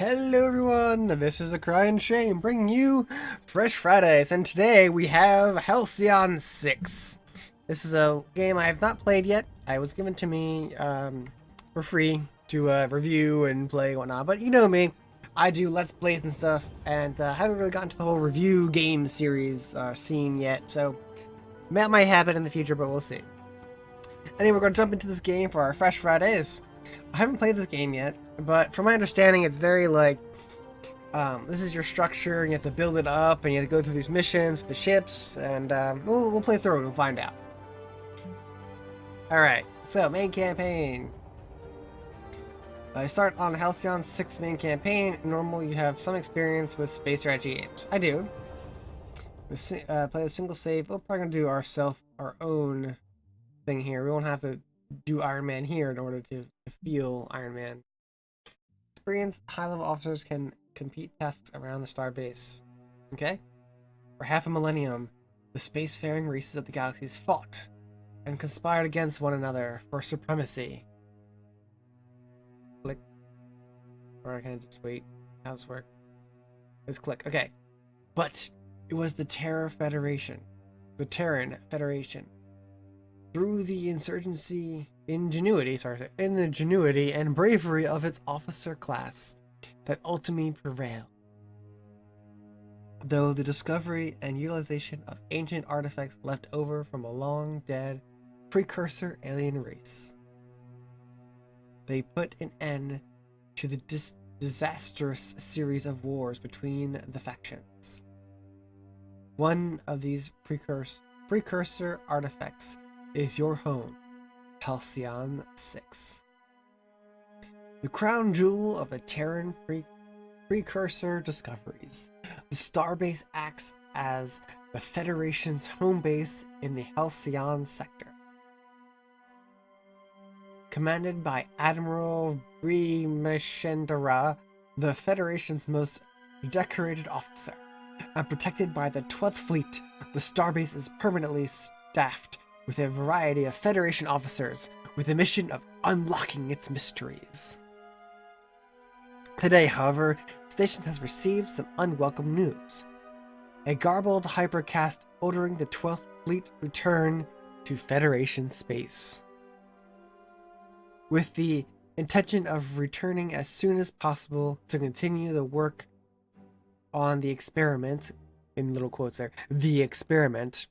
Hello everyone, this is ACryInShame bringing you Fresh Fridays, and today we have Halcyon6. This is a game I have not played yet. It was given to me for free to review and play and whatnot, but you know me, I do Let's Plays and stuff, and haven't really gotten to the whole review game series scene yet, so that might happen in the future, but we'll see. Anyway, we're going to jump into this game for our Fresh Fridays. I haven't played this game yet, but from my understanding, it's very like, this is your structure, and you have to build it up, and you have to go through these missions with the ships, and we'll play through it and we'll find out. Alright, so main campaign. I start on Halcyon6 main campaign. Normally you have some experience with space strategy games. I do. Play a single save. We're probably going to do our own thing here. We won't have to do Iron Man here in order to feel Iron Man. Experienced high-level officers can compete tasks around the starbase. Okay? For half a millennium, the spacefaring races of the galaxies fought and conspired against one another for supremacy. Click. Or I can just wait. How's this work? Let's click. Okay. But it was the Terran Federation. Through the ingenuity and bravery of its officer class that ultimately prevailed. Though the discovery and utilization of ancient artifacts left over from a long-dead precursor alien race. They put an end to the disastrous series of wars between the factions. One of these precursor artifacts is your home, Halcyon6. The crown jewel of the Terran precursor discoveries, the starbase acts as the Federation's home base in the Halcyon sector. Commanded by Admiral Brimishendra, the Federation's most decorated officer, and protected by the 12th Fleet, the starbase is permanently staffed with a variety of Federation officers with the mission of unlocking its mysteries. Today, however, the station has received some unwelcome news. A garbled hypercast ordering the 12th Fleet return to Federation space, with the intention of returning as soon as possible to continue the work on the experiment, in little quotes there, the experiment.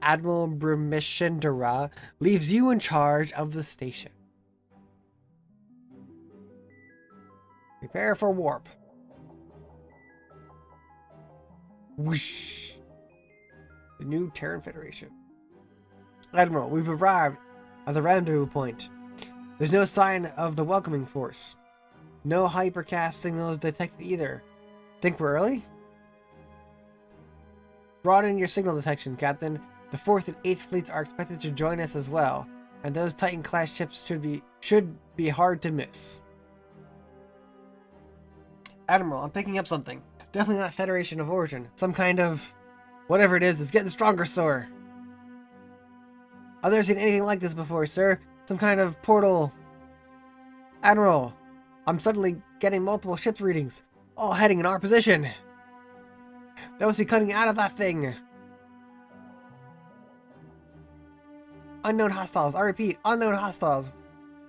Admiral Brimishendra leaves you in charge of the station. Prepare for warp. Whoosh. The new Terran Federation. Admiral, we've arrived at the rendezvous point. There's no sign of the welcoming force. No hypercast signals detected either. Think we're early? Broaden your signal detection, Captain. The 4th and 8th fleets are expected to join us as well, and those Titan-class ships should be hard to miss. Admiral, I'm picking up something. Definitely not Federation of Origin. Some kind of whatever it is getting stronger, sir. I've never seen anything like this before, sir. Some kind of portal. Admiral, I'm suddenly getting multiple ships readings, all heading in our position. They must be cutting out of that thing. Unknown hostiles. I repeat, unknown hostiles.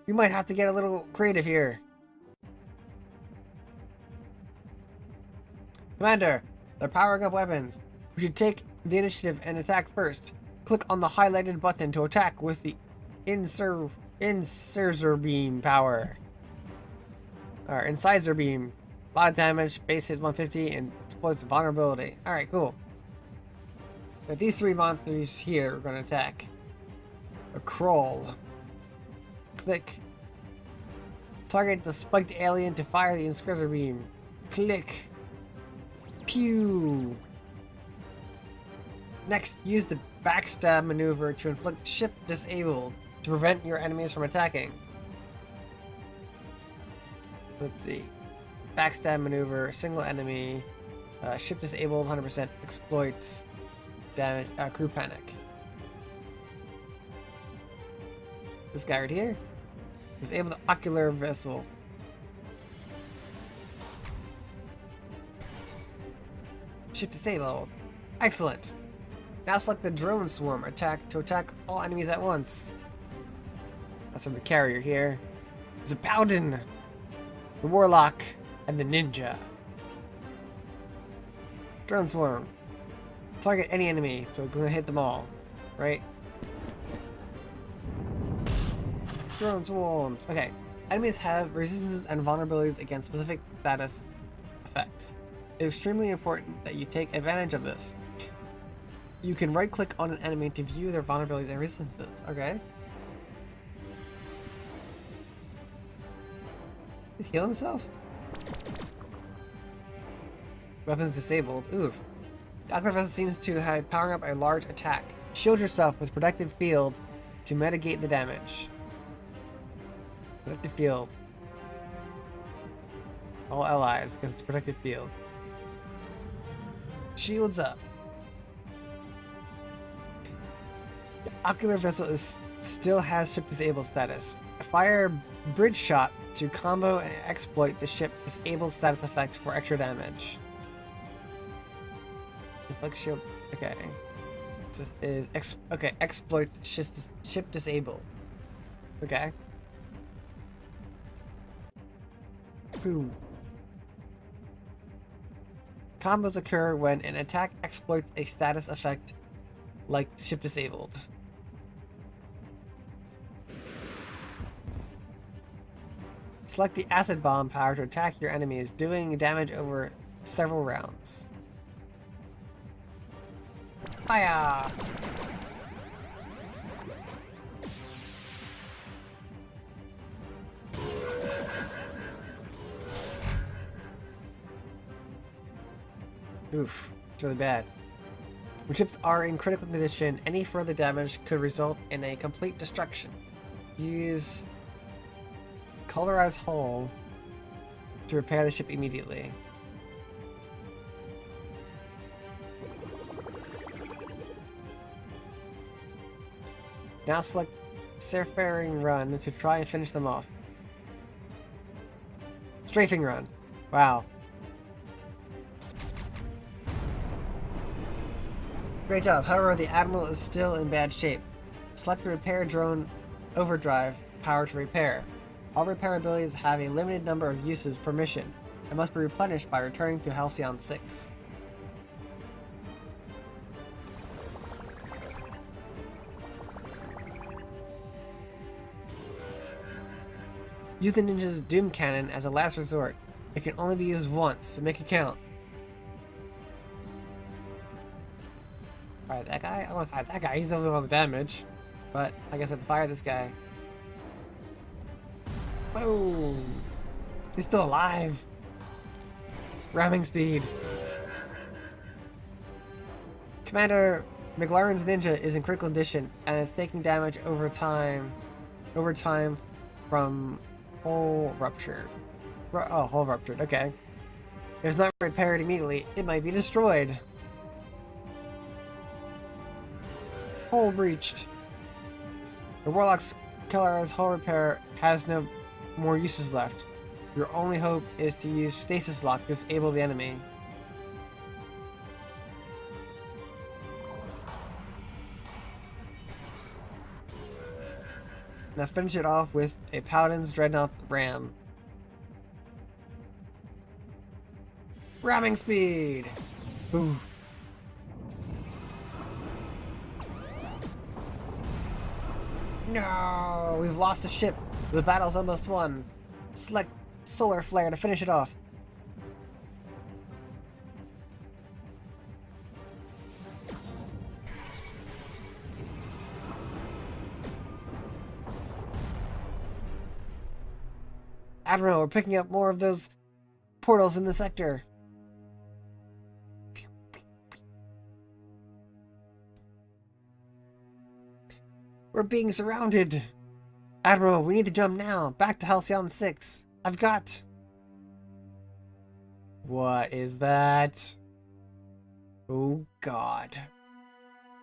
We might have to get a little creative here. Commander, they're powering up weapons. We should take the initiative and attack first. Click on the highlighted button to attack with the incisor beam power. Or incisor beam. A lot of damage, base hits 150, and exploits vulnerability. Alright, cool. But these 3 monsters here are going to attack. A crawl. Click. Target the spiked alien to fire the incisor beam. Click. Pew. Next, use the backstab maneuver to inflict ship disabled to prevent your enemies from attacking. Let's see. Backstab maneuver, single enemy, ship disabled, 100% exploits, damage, crew panic. This guy right here. Disable the ocular vessel. Ship disabled. Excellent. Now select the drone swarm attack to attack all enemies at once. That's from the carrier here. It's a Paladin, the Warlock, and the Ninja. Drone swarm. Target any enemy, so we're gonna hit them all, right? Drone swarms. Okay. Enemies have resistances and vulnerabilities against specific status effects. It's extremely important that you take advantage of this. You can right-click on an enemy to view their vulnerabilities and resistances. Okay. He's healing himself? Weapons disabled. Oof. The Ocular Vessel seems to have powering up a large attack. Shield yourself with Protective Field to mitigate the damage. Protective Field. All allies, because it's Protective Field. Shields up. The Ocular Vessel still has ship disabled status. Fire bridge shot to combo and exploit the ship disabled status effect for extra damage. Deflect shield. Okay. This is okay. Exploits ship disabled. Okay. Boom. Combos occur when an attack exploits a status effect like ship disabled. Select the acid bomb power to attack your enemies, doing damage over several rounds. Fire! Oof, it's really bad. When ships are in critical condition, any further damage could result in a complete destruction. Use Colorized Hull to repair the ship immediately. Now select Seafaring Run to try and finish them off. Strafing Run. Wow. Great job. However, the Admiral is still in bad shape. Select the Repair Drone Overdrive power to repair. All repair abilities have a limited number of uses per mission and must be replenished by returning to Halcyon6. Use the Ninja's Doom Cannon as a last resort. It can only be used once, so make it count. Fire that guy? I don't want to fire that guy, he's doing all the damage. But I guess I have to fire this guy. Boom! He's still alive! Ramming speed. Commander McLaren's Ninja is in critical condition and is taking damage over time from hull rupture. Oh, hull ruptured, okay. If it's not repaired immediately, it might be destroyed. Hull breached. The Warlock's Kellar's hull repair has no more uses left. Your only hope is to use Stasis Lock to disable the enemy. Now finish it off with a Paladin's Dreadnought Ram. Ramming speed! Boom. No! We've lost a ship. The battle's almost won. Select Solar Flare to finish it off. Admiral, we're picking up more of those portals in the sector. We're being surrounded. Admiral, we need to jump now. Back to Halcyon6. I've got... What is that? Oh god.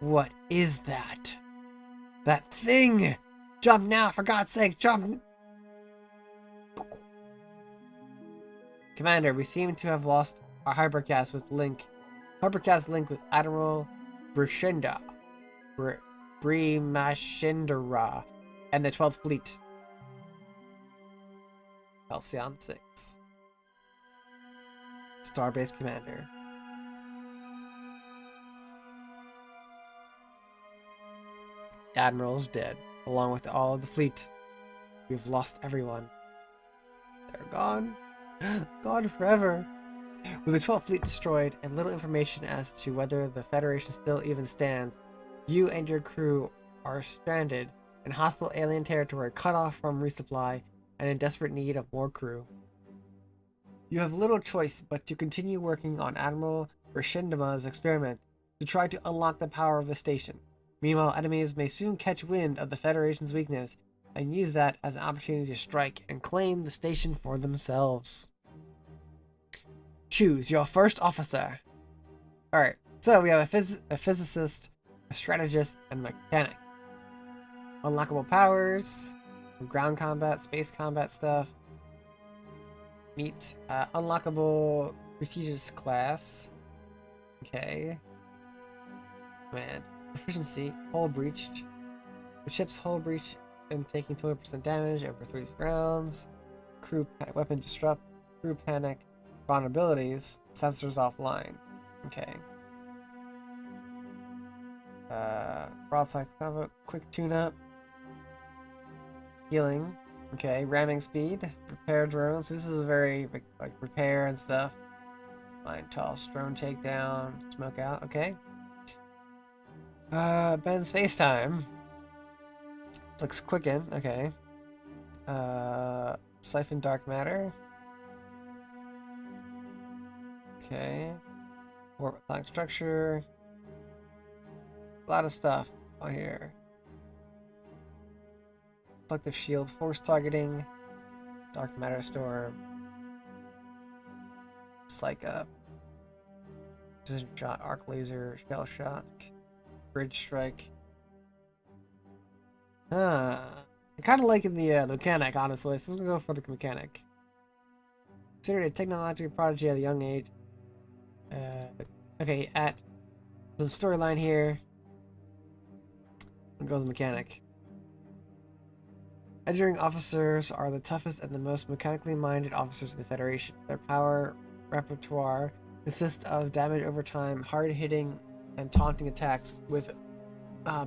What is that? That thing! Jump now, for God's sake, jump! Commander, we seem to have lost our hypercast with Link Harborcast link with Admiral Brishenda, Brimashindara, and the 12th Fleet. Halcyon6. Starbase Commander. Admiral's dead, along with all of the fleet. We've lost everyone. They're gone. Gone forever. With the 12th Fleet destroyed and little information as to whether the Federation still even stands, you and your crew are stranded in hostile alien territory, cut off from resupply, and in desperate need of more crew. You have little choice but to continue working on Admiral Rishindama's experiment to try to unlock the power of the station. Meanwhile, enemies may soon catch wind of the Federation's weakness and use that as an opportunity to strike and claim the station for themselves. Choose your first officer. Alright, so we have a physicist, a strategist, and a mechanic. Unlockable powers, ground combat, space combat stuff. Meets unlockable prestigious class. Okay. Man. Proficiency, hull breached. The ship's hull breached and taking 20% damage over 3 rounds. Crew weapon disrupt, crew panic, vulnerabilities, sensors offline. Okay. Broadside combat, quick tune-up. Healing. Okay, ramming speed, repair drones. This is a very like repair and stuff. Mine toss, drone takedown, smoke out. Okay. Ben's FaceTime. Looks quicken. Okay. Siphon dark matter. Okay. Warp atomic structure. A lot of stuff on here. Reflective shield, force targeting, dark matter storm. Psych up. Precision shot, arc laser, shell shot, bridge strike. I kind of like the mechanic, honestly, so we're gonna go for the mechanic. Considered a technological prodigy at a young age. Okay, at some storyline here. We'll go with the mechanic. Engineering officers are the toughest and the most mechanically minded officers in the Federation. Their power repertoire consists of damage over time, hard-hitting and taunting attacks with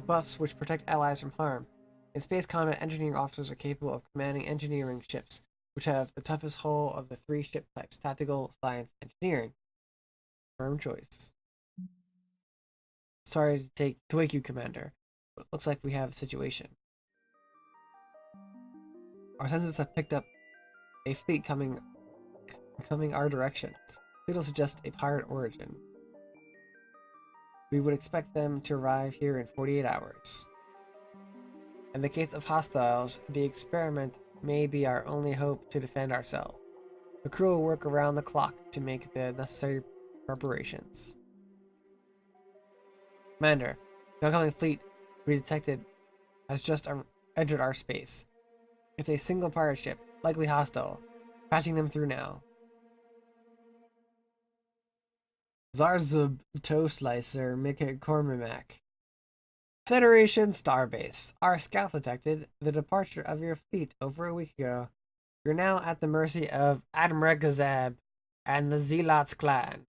buffs which protect allies from harm. In space combat, engineering officers are capable of commanding engineering ships, which have the toughest hull of the 3 ship types: tactical, science, engineering. Firm choice. Sorry to wake you, Commander, but it looks like we have a situation. Our sensors have picked up a fleet coming our direction. It'll suggest a pirate origin. We would expect them to arrive here in 48 hours. In the case of hostiles, the experiment may be our only hope to defend ourselves. The crew will work around the clock to make the necessary preparations. Commander, the oncoming fleet we detected has just entered our space. It's a single pirate ship, likely hostile. Patching them through now. Zarzub Toe Slicer Cormac. Federation Starbase. Our scouts detected the departure of your fleet over a week ago. You're now at the mercy of Admregazab and the Zealots clan.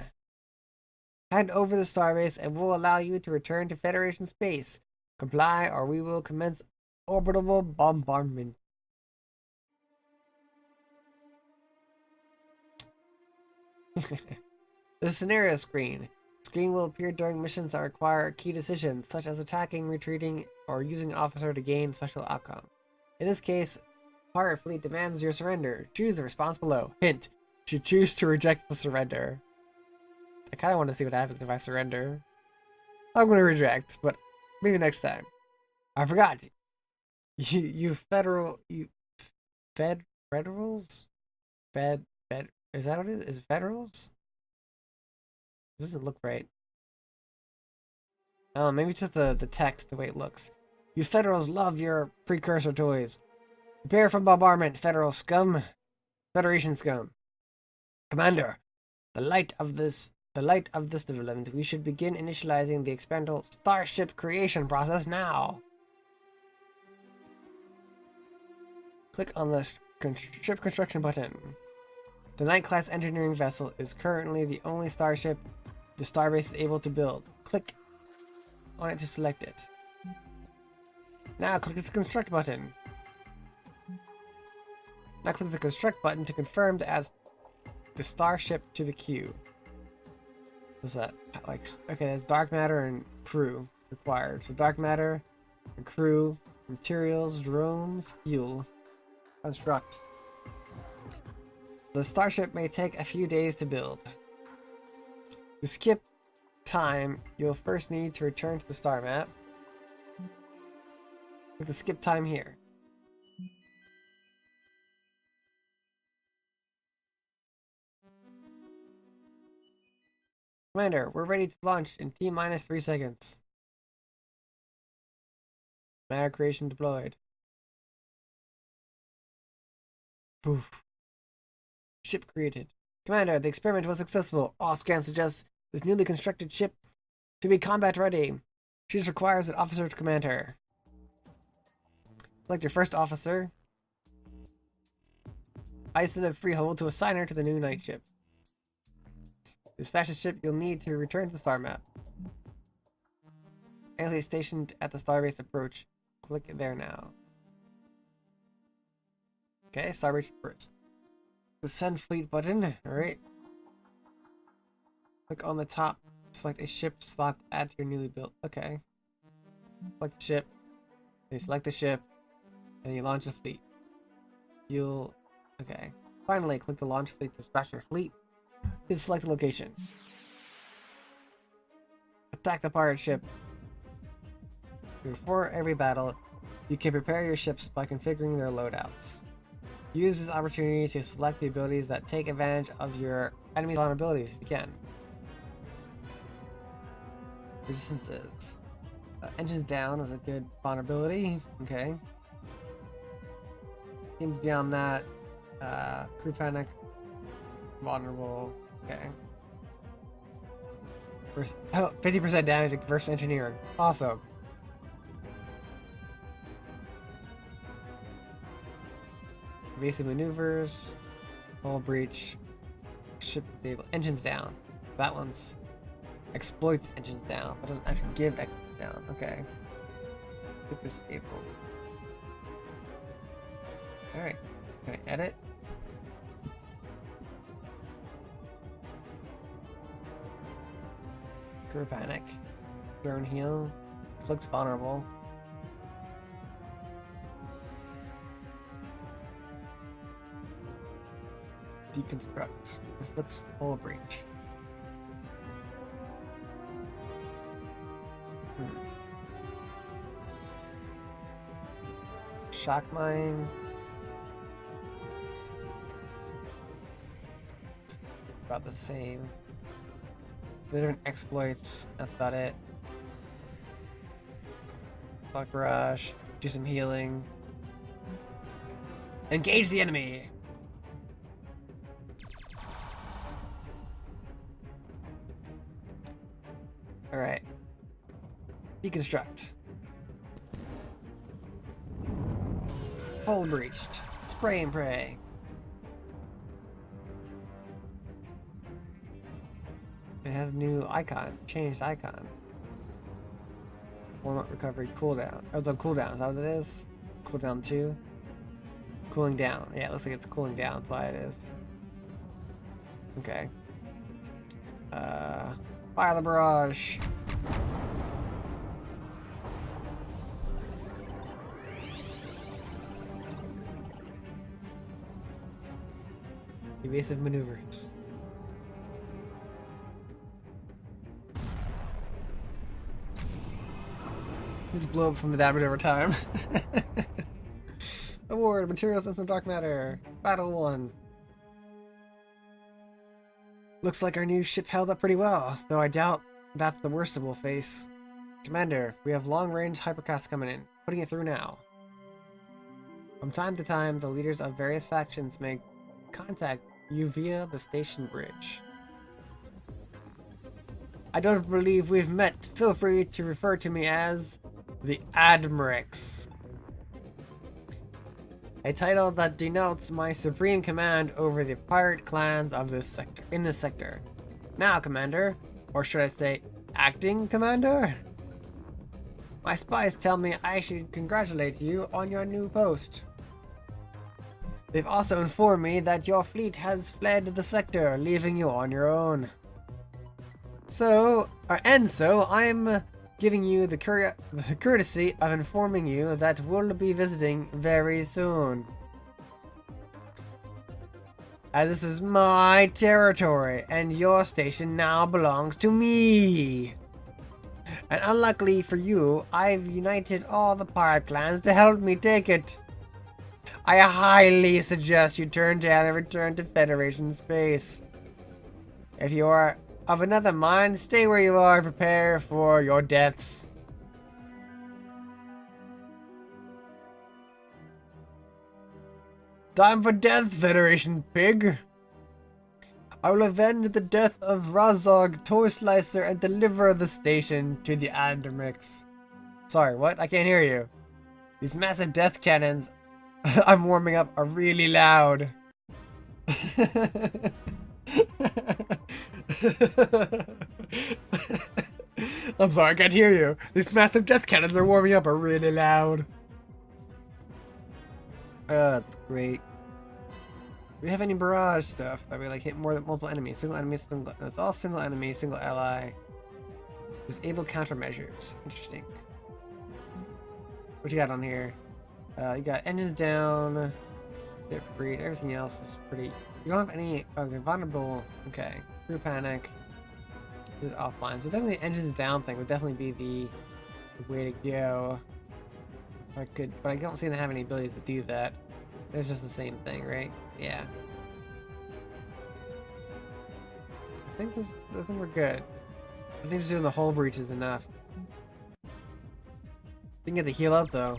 Hand over the Starbase and we'll allow you to return to Federation space. Comply or we will commence orbital bombardment. The scenario screen. Screen will appear during missions that require key decisions, such as attacking, retreating, or using an officer to gain special outcome. In this case, pirate fleet demands your surrender. Choose the response below. Hint: you should choose to reject the surrender. I kind of want to see what happens if I surrender. I'm going to reject, but maybe next time. I forgot. Federals? Is that what it is? Is it Federals? It doesn't look right. Oh, maybe just the text, the way it looks. You Federals love your precursor toys. Prepare for bombardment, Federal scum. Federation scum. Commander, the light of this the light of this development, we should begin initializing the experimental starship creation process now. Click on the ship construction button. The Knight-class engineering vessel is currently the only starship the starbase is able to build. Click on it to select it. Now click the construct button. Now click the construct button to confirm to add the starship to the queue. What's that? Like, okay, that's dark matter and crew required. So dark matter and crew, materials, drones, fuel. Construct. The starship may take a few days to build. To skip time, you'll first need to return to the star map. Click the skip time here. Commander, we're ready to launch in T-minus 3 seconds. Matter creation deployed. Poof. Ship created. Commander, the experiment was successful. All scans suggest this newly constructed ship to be combat ready. She just requires an officer to command her. Select your first officer. Isolate Freehold to assign her to the new night ship. Dispatch the ship you'll need to return to the star map. Alien stationed at the starbase approach. Click there now. Okay, starbase first. The send fleet button. Alright. Click on the top. Select a ship slot to add to your newly built. Okay. Select the ship. Then you select the ship. And you launch the fleet. You'll. Okay. Finally, click the launch fleet to dispatch your fleet. Then select a location. Attack the pirate ship. Before every battle, you can prepare your ships by configuring their loadouts. Use this opportunity to select the abilities that take advantage of your enemy's vulnerabilities if you can. Resistances. Engines down is a good vulnerability. Okay. Seems beyond that. Crew panic. Vulnerable. Okay. First, 50% damage to reverse engineering. Awesome. Evasive maneuvers. Hull breach. Ship stable. Engines down. That one's exploits engines down, but doesn't actually give engines down. Okay. Ship disabled. Alright. Can I edit? Crew panic. Drone heal. Looks vulnerable. Deconstruct. Inflicts hull breach. Shock mine. About the same. Different exploits. That's about it. Fuck rush. Do some healing. Engage the enemy. Alright. Deconstruct. Hull breached. Spray and pray. It has a new icon. Changed icon. Warm-up recovery cooldown. Oh, it's on cooldown. Is that what it is? Cooldown 2? Cooling down. Yeah, it looks like it's cooling down. That's why it is. Okay. Fire the barrage. Evasive maneuvers. Just blow up from the damage over time. Award, materials and some dark matter. Battle 1. Looks like our new ship held up pretty well, though I doubt that's the worst it will face. Commander, we have long-range hypercast coming in. Putting it through now. From time to time, the leaders of various factions may contact you via the station bridge. I don't believe we've met. Feel free to refer to me as the Admirix. A title that denotes my supreme command over the pirate clans of this sector. In this sector. Now, Commander, or should I say, acting Commander? My spies tell me I should congratulate you on your new post. They've also informed me that your fleet has fled the sector, leaving you on your own. So I'm giving you the courtesy of informing you that we'll be visiting very soon. As this is my territory, and your station now belongs to me. And unluckily for you, I've united all the pirate clans to help me take it. I highly suggest you turn down and return to Federation space. If you are of another mind, stay where you are and prepare for your deaths. Time for death, Federation pig. I will avenge the death of Razog, Toy Slicer, and deliver the station to the Andermix. Sorry, what? I can't hear you. These massive death cannons I'm warming up are really loud. I'm sorry, I can't hear you. These massive death cannons are warming up are really loud. That's great. Do we have any barrage stuff that we like hit more than multiple enemies? Single enemy, single. It's all single enemy, single ally. Disable countermeasures. Interesting. What you got on here? You got engines down, bit breed. Everything else is pretty. You don't have any. Okay, vulnerable. Okay, crew panic. This is offline. So definitely the engines down thing would definitely be the way to go. I could, but I don't seem to have any abilities to do that. There's just the same thing, right? Yeah. I think we're good. I think just doing the hull breach is enough. We can get the heal up though.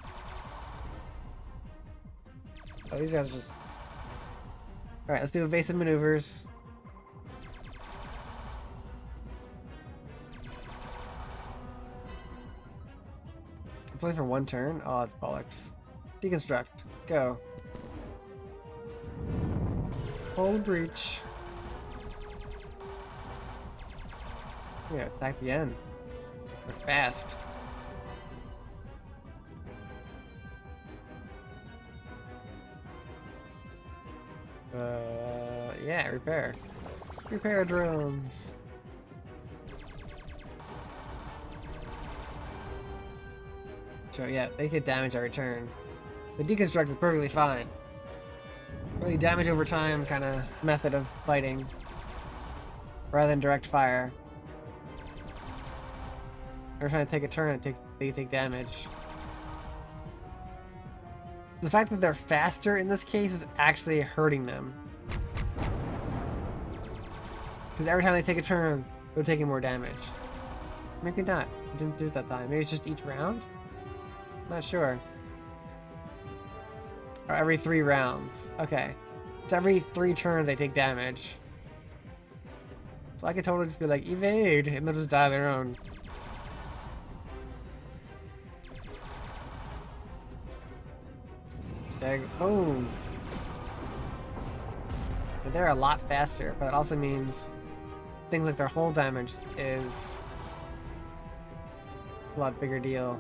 Oh, these guys are just. Alright, let's do evasive maneuvers. It's only for one turn? Oh, it's bollocks. Deconstruct. Go. Hull breach. Yeah, attack the end. They're fast. Yeah, repair. Repair drones. So yeah, they get damage every turn. The deconstruct is perfectly fine. Really damage over time kind of method of fighting. Rather than direct fire. Every time they take a turn, they take damage. The fact that they're faster in this case is actually hurting them. Because every time they take a turn, they're taking more damage. Maybe not. I didn't do it that time. Maybe it's just each round? Not sure. Or every 3 rounds. Okay. So every 3 turns they take damage. So I could totally just be like, evade! And they'll just die on their own. Boom! But they're a lot faster, but it also means things like their hull damage is a lot bigger deal.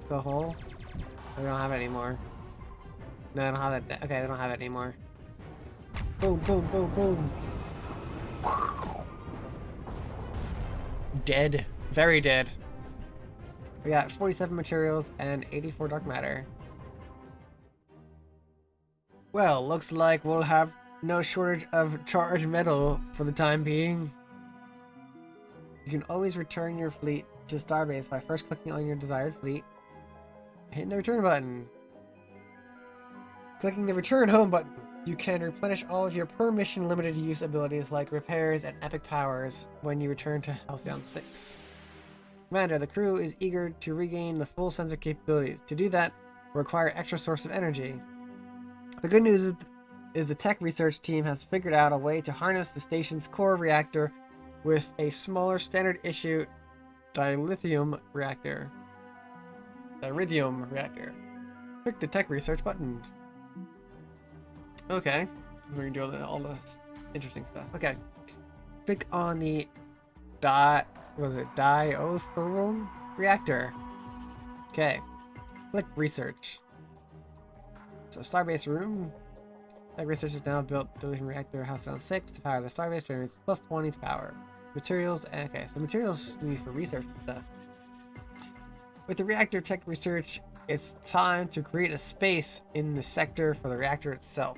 The hull? I don't have it anymore. No, I don't have it. Okay, I don't have it anymore. Boom, boom, boom, boom. Dead. Very dead. We got 47 materials and 84 dark matter. Well, looks like we'll have no shortage of charged metal for the time being. You can always return your fleet to Starbase by first clicking on your desired fleet, hitting the return button. Clicking the return home button, you can replenish all of your per mission limited use abilities like repairs and epic powers when you return to Halcyon6. Commander, the crew is eager to regain the full sensor capabilities. To do that, will require extra source of energy. The good news is the tech research team has figured out a way to harness the station's core reactor with a smaller standard issue dilithium reactor. Iridium reactor. Click the tech research button. Okay. So we're doing all the interesting stuff. Okay. Click on the diothermal reactor. Okay. Click research. So Starbase room. Tech research has now built dilithium reactor Halcyon6 to power the Starbase, generates plus 20 to power. Materials, okay, so materials we use for research and stuff. With the reactor tech research, it's time to create a space in the sector for the reactor itself.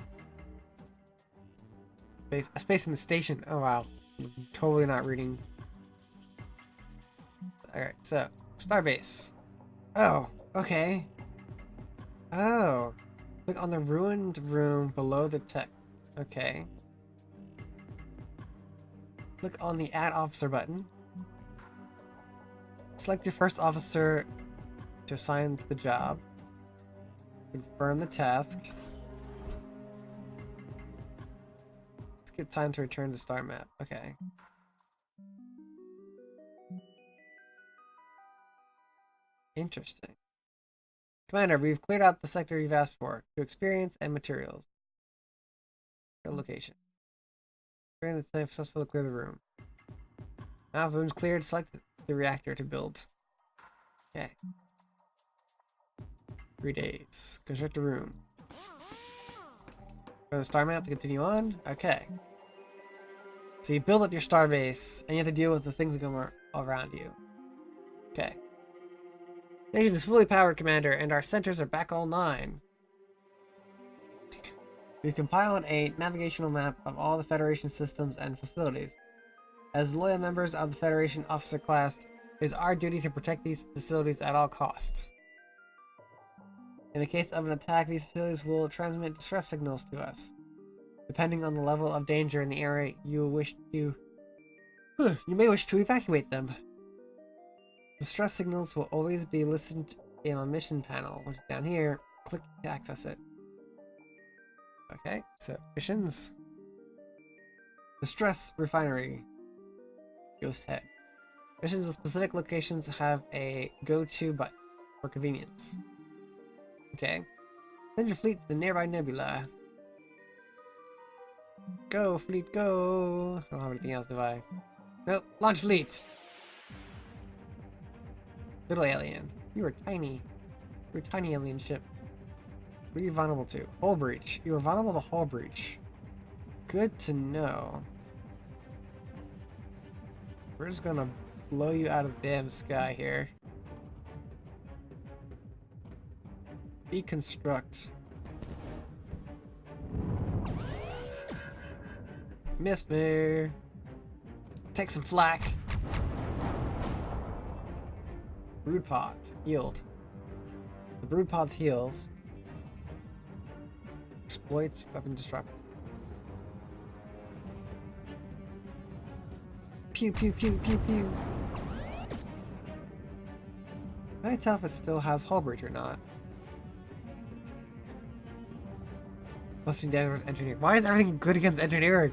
A space in the station. Oh wow, I'm totally not reading. Alright, so, Starbase. Oh, okay. Oh. Click on the ruined room below the tech. Okay. Click on the Add Officer button. Select your first officer to assign the job. Confirm the task. Let's get time to return to star map. Okay. Interesting. Commander, we've cleared out the sector you've asked for. To experience and materials. Your location. During the time successful to clear the room. Now the room's cleared, select the reactor to build. Okay. 3 days. Construct a room. Go to the star map to continue on. Okay. So you build up your star base, and you have to deal with the things that go around you. Okay. Station is fully powered, Commander, and our centers are back all 9. We've compiled a navigational map of all the Federation systems and facilities. As loyal members of the Federation officer class, it is our duty to protect these facilities at all costs. In the case of an attack, these facilities will transmit distress signals to us. Depending on the level of danger in the area, you may wish to evacuate them. The distress signals will always be listened in on mission panel, which is down here. Click to access it. Okay, so missions. Distress refinery. Ghost head. Missions with specific locations have a go-to button for convenience. Okay. Send your fleet to the nearby nebula. Go, fleet, go! I don't have anything else, do I? Nope, launch fleet! Little alien. You are tiny. You're a tiny alien ship. What are you vulnerable to? Hull breach. You are vulnerable to hull breach. Good to know. We're just gonna blow you out of the damn sky here. Deconstruct. Missed me. Take some flak. Brood pods healed. The brood pods heals. Exploits weapon disruptor. Pew pew pew pew pew. Can I tell if it still has hull breach or not? Blessing damage with engineering. Why is everything good against engineering?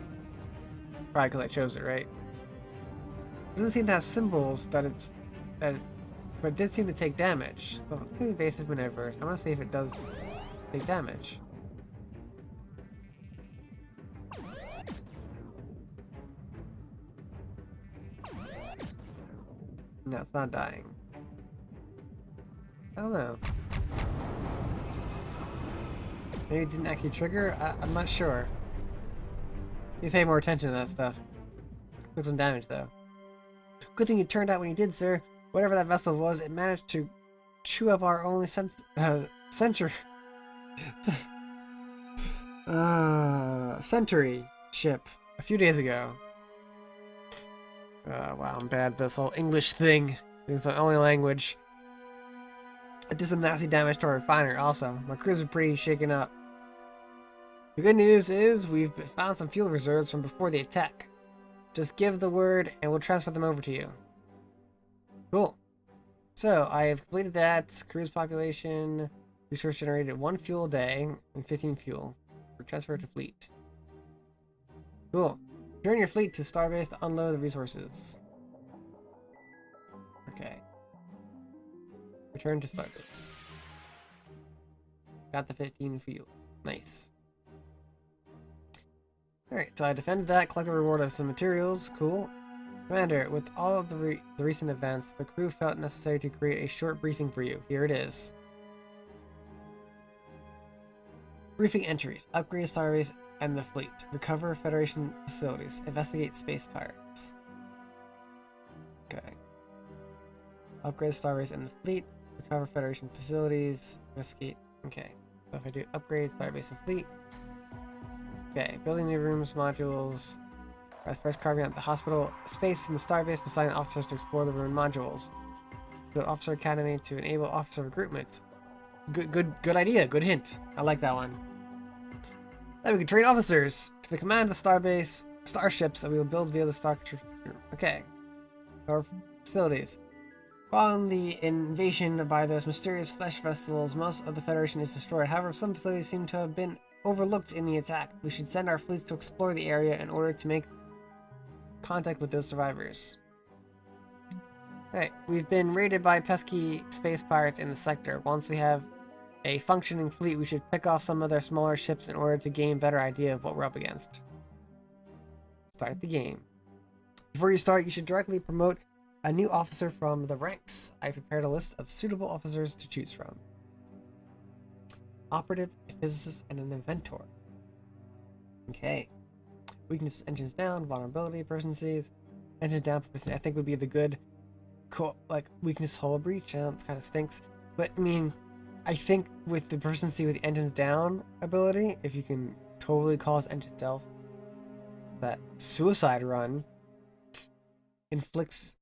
Probably because I chose it, right? It doesn't seem to have symbols that it's but it did seem to take damage. So evasive maneuvers. I'm gonna see if it does take damage. No, it's not dying. I don't know. Maybe it didn't actually trigger? I'm not sure. You pay more attention to that stuff. Took some damage though. Good thing you turned out when you did, sir. Whatever that vessel was, it managed to chew up our only century ship a few days ago. Wow, I'm bad at this whole English thing. It's the only language. It did some nasty damage to our refinery also. My crews are pretty shaken up. The good news is we've found some fuel reserves from before the attack. Just give the word and we'll transfer them over to you. Cool. So, I have completed that. Cruise population. Resource generated 1 fuel a day and 15 fuel. For transfer to fleet. Cool. Return your fleet to Starbase to unload the resources. Okay. Return to Starbase. Got the 15 fuel. Nice. Alright, so I defended that, collected a reward of some materials. Cool. Commander, with all of the recent events, the crew felt necessary to create a short briefing for you. Here it is. Briefing entries. Upgrade Starbase and the fleet. Recover Federation facilities. Investigate space pirates. Okay. Upgrade Starbase and the fleet. Recover Federation facilities. Investigate. Okay. So if I do upgrade Starbase and fleet. Okay. Building new rooms, modules. First carving out the hospital space in the Starbase to assign officers to explore the ruined modules. Build Officer Academy to enable officer recruitment. Good idea. Good hint. I like that one. Then we can train officers to the command of the Starbase starships that we will build via the structure. Okay. Our facilities. Following the invasion by those mysterious flesh vessels, most of the Federation is destroyed. However, some facilities seem to have been overlooked in the attack. We should send our fleets to explore the area in order to make contact with those survivors. Alright, we've been raided by pesky space pirates in the sector. Once we have a functioning fleet, we should pick off some of their smaller ships in order to gain a better idea of what we're up against. Start the game. Before you start, you should directly promote a new officer from the ranks. I prepared a list of suitable officers to choose from. Operative, a physicist, and an inventor. Okay. Weakness, engines down, vulnerability, proficiencies. Engines down, proficiency, I think would be the good, cool, like, weakness, hull breach. It kind of stinks. But, I mean, I think with the proficiency with the engines down ability, if you can totally cause engine self, that suicide run inflicts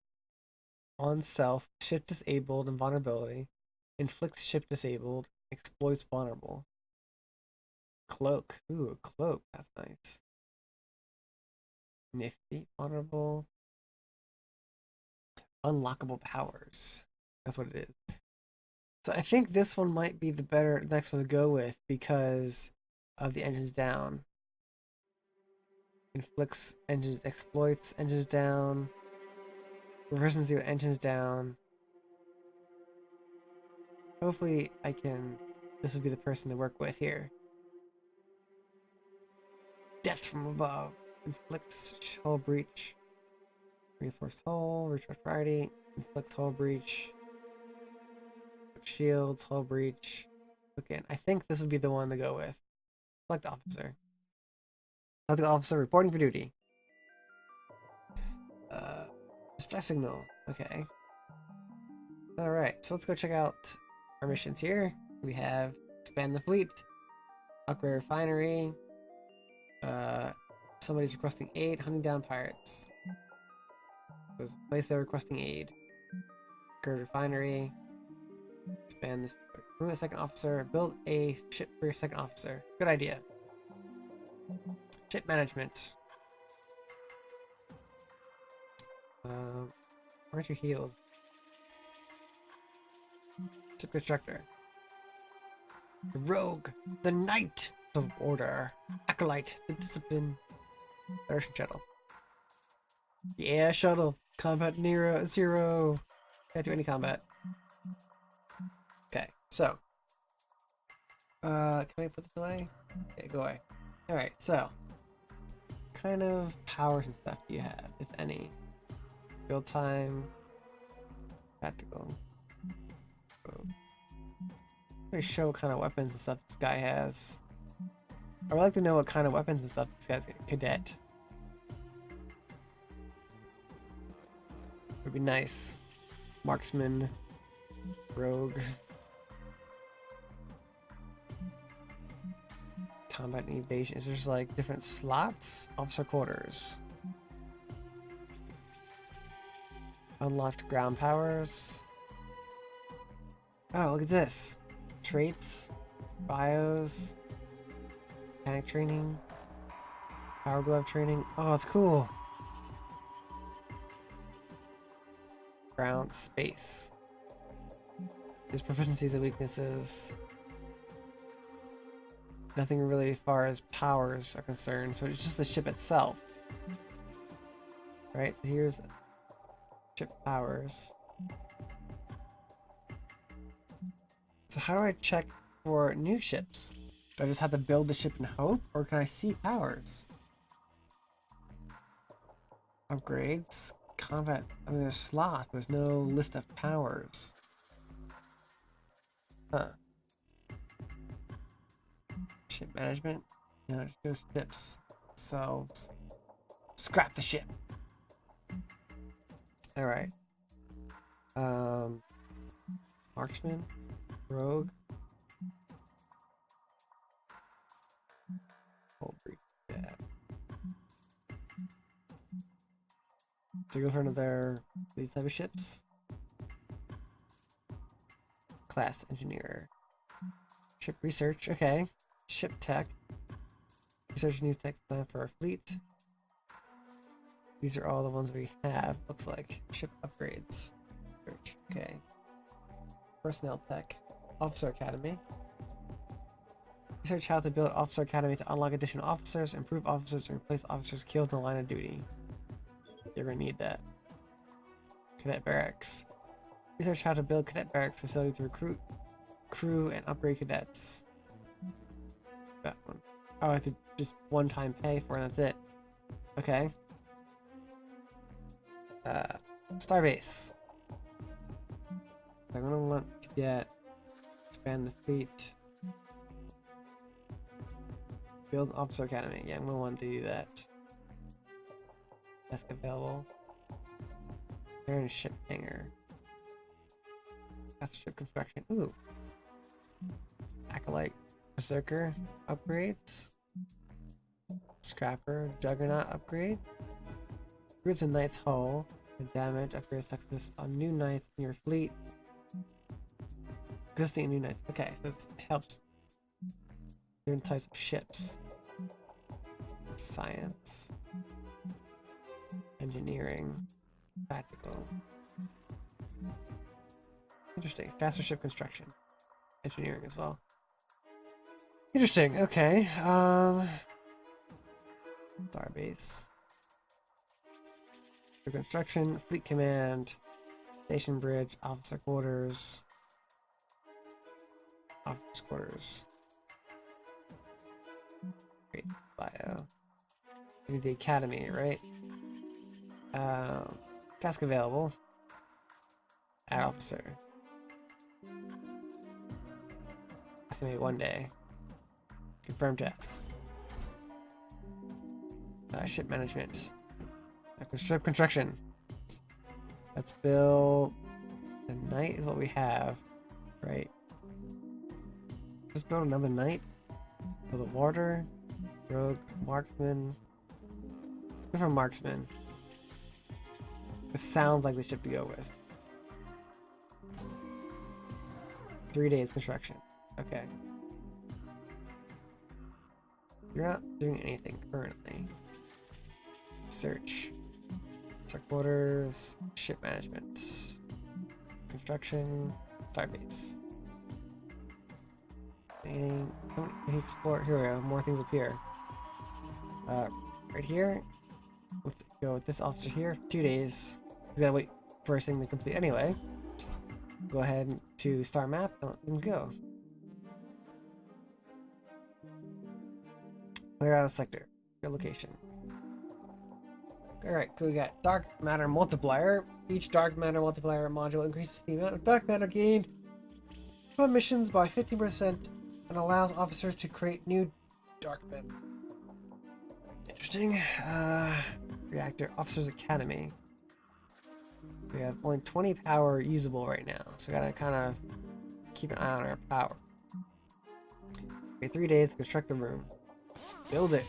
on self, ship disabled, and vulnerability. Inflicts ship disabled, exploits vulnerable. Cloak. Ooh, a cloak. That's nice. Nifty, vulnerable, unlockable powers. That's what it is. So I think this one might be the next one to go with because of the engines down. Inflicts engines, exploits engines down. Proficiency with engines down. Hopefully this will be the person to work with here. Death from above. Inflicts hull breach. Reinforced hull, recharge priority. Inflicts hull breach. Shields, hull breach. Okay, I think this would be the one to go with. Select officer. Select officer reporting for duty. Distress signal. Okay. Alright, so let's go check out our missions here. We have expand the fleet. Upgrade refinery. Somebody's requesting aid, hunting down pirates. There's a place they're requesting aid. Upgrade refinery. Expand this. Remove a second officer. Build a ship for your second officer. Good idea. Ship management. Aren't you healed? Ship constructor. The rogue. The knight of order. Acolyte. The discipline. Federation shuttle. Yeah, shuttle. Combat zero. Can't do any combat. Okay, so. Can I put this away? Okay, go away. Alright, so. What kind of powers and stuff do you have, if any? Build time. Tactical. Let me show what kind of weapons and stuff this guy has. I would like to know what kind of weapons and stuff this guy's got. Cadet. Would be nice. Marksman. Rogue. Combat and evasion. Is there just like different slots? Officer quarters. Unlocked ground powers. Oh, look at this. Traits. Bios. Mechanic training. Power glove training. Oh, it's cool. Ground space. There's proficiencies and weaknesses. Nothing really as far as powers are concerned, so it's just the ship itself. Right, so here's ship powers. So how do I check for new ships? Do I just have to build the ship and hope, or can I see powers? Upgrades, combat. I mean, there's slots. There's no list of powers. Huh. Ship management. No, just go ships. So scrap the ship. All right. Marksman, rogue. Oh, yeah. To go for another these type of ships. Class engineer. Ship research, okay. Ship tech. Research new tech plan for our fleet. These are all the ones we have, looks like. Ship upgrades. Search, okay. Personnel tech. Officer Academy. Research how to build Officer Academy to unlock additional officers, improve officers, and replace officers killed in the line of duty. You're gonna need that. Cadet barracks. Research how to build cadet barracks facility to recruit crew and upgrade cadets. That one. Oh, I have to just one-time pay for it, that's it. Okay. Starbase. I'm gonna want to expand the fleet. Build Officer Academy. Yeah, I'm gonna want to do that. Desk available. Iron ship hangar. That's ship construction. Ooh. Acolyte. Berserker. Upgrades. Scrapper. Juggernaut upgrade. Goods and Knight's hull. The damage upgrade affects this on new knights in your fleet. Existing new knights. Okay, so this helps different types of ships. Science. Engineering. Practical. Interesting. Faster ship construction. Engineering as well. Interesting. Okay. Starbase. For construction, fleet command, station bridge, officer quarters. Officer's quarters. Great bio. We need the academy, right? Task available. Add officer. Estimate 1 day. Confirm task. Ship management. Ship construction. Let's build. The knight is what we have, right? Just build another knight. Build a warder. Rogue. Marksman. Go for marksman. It sounds like the ship to go with. 3 days construction. Okay. You're not doing anything currently. Search. Quarters. Ship management. Construction. Starbase. Can you explore? Here we go. More things up here. Right here. Let's go with this officer here. 2 days. We gotta wait for this thing to complete anyway. Go ahead to the star map and let things go. Clear out a sector. Your location. Alright, cool. We got dark matter multiplier. Each dark matter multiplier module increases the amount of dark matter gained from missions by 15% and allows officers to create new dark matter. Interesting. Reactor Officers Academy. We have only 20 power usable right now, so we gotta kind of keep an eye on our power. Okay, 3 days to construct the room. Build it.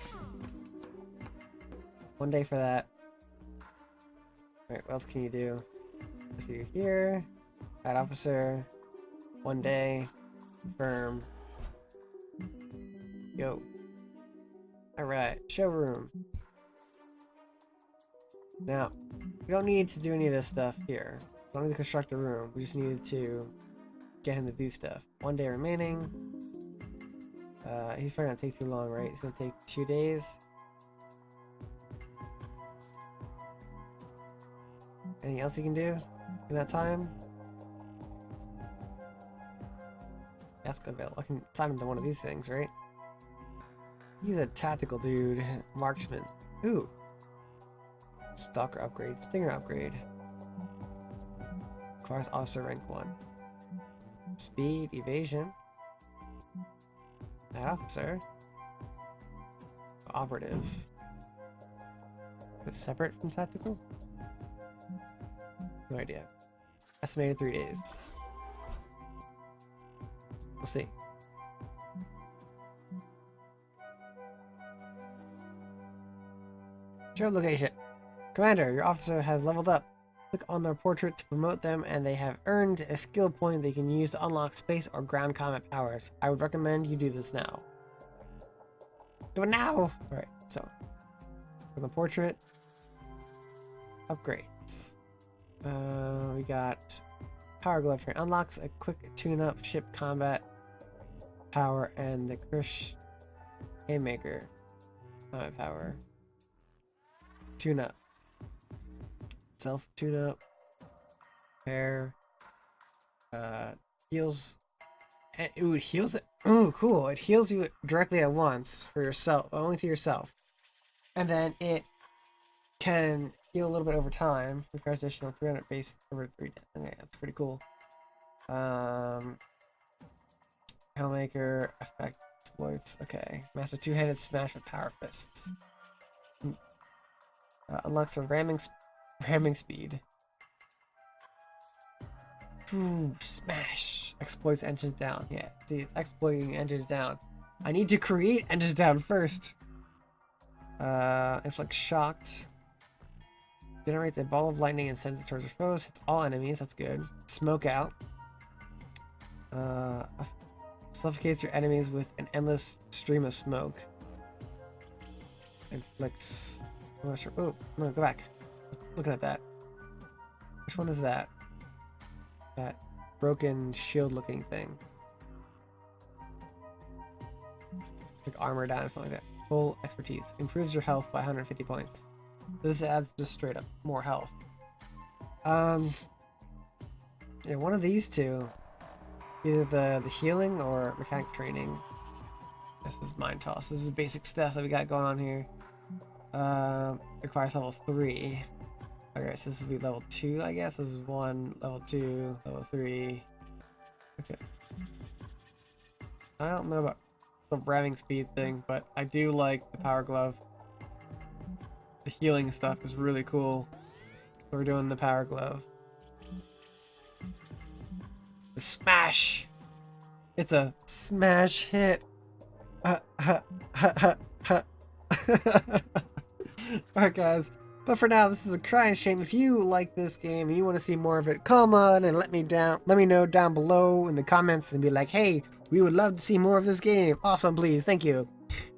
1 day for that. Alright, what else can you do? Let's see here. Add officer. 1 day. Confirm. Go. Alright, showroom. Now, we don't need to do any of this stuff here. We don't need to construct a room. We just needed to get him to do stuff. 1 day remaining. He's probably gonna take too long, right? It's gonna take 2 days. Anything else you can do in that time? Task available. I can assign him to one of these things, right? He's a tactical dude. Marksman. Ooh. Stalker upgrade. Stinger upgrade. Requires officer rank 1. Speed, evasion. That officer. Operative. Is it separate from tactical? No idea. Estimated 3 days. We'll see. Show location. Commander, your officer has leveled up. Click on their portrait to promote them, and they have earned a skill point they can use to unlock space or ground combat powers. I would recommend you do this now. Do it now! Alright, so. For the portrait. Upgrades. We got Power Glove here. Unlocks a quick tune-up ship combat power and the Krish Haymaker combat power. Tune-up. Self tune-up. Pair. Heals. Ooh, it heals it. Ooh, cool. It heals you directly at once for yourself, only to yourself. And then it can heal a little bit over time. Requires additional 300 base over 3 days. Okay, that's pretty cool. Hellmaker effect exploits. Okay. Master two-handed smash with power fists. Unlocks a ramming speed. Ooh, smash. Exploits engines down. Yeah, see, it's exploiting engines down. I need to create engines down first. Inflict shocked. Generates a ball of lightning and sends it towards your foes. Hits all enemies. That's good. Smoke out. Suffocates your enemies with an endless stream of smoke. Inflicts. I'm not sure. Oh, no, go back. Looking at that. Which one is that? That broken shield looking thing. Like armor down or something like that. Full expertise. Improves your health by 150 points. This adds just straight up more health. Yeah, one of these two. Either the healing or mechanic training. This is mind toss. This is basic stuff that we got going on here. Requires level 3. Okay, so this will be level 2, I guess. This is 1, level 2, level 3. Okay. I don't know about the ramming speed thing, but I do like the power glove. The healing stuff is really cool. So we're doing the power glove. The smash! It's a smash hit! Alright guys, but for now this is ACryInShame. If you like this game and you want to see more of it, comment and let me know down below in the comments and be like, hey, we would love to see more of this game. Awesome, please, thank you.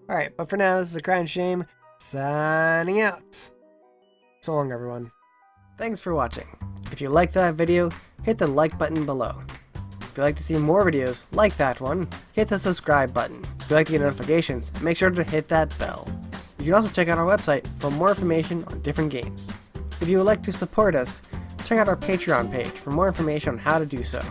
Alright, but for now this is ACryInShame, signing out. So long everyone. Thanks for watching. If you liked that video, hit the like button below. If you'd like to see more videos like that one, hit the subscribe button. If you'd like to get notifications, make sure to hit that bell. You can also check out our website for more information on different games. If you would like to support us, check out our Patreon page for more information on how to do so.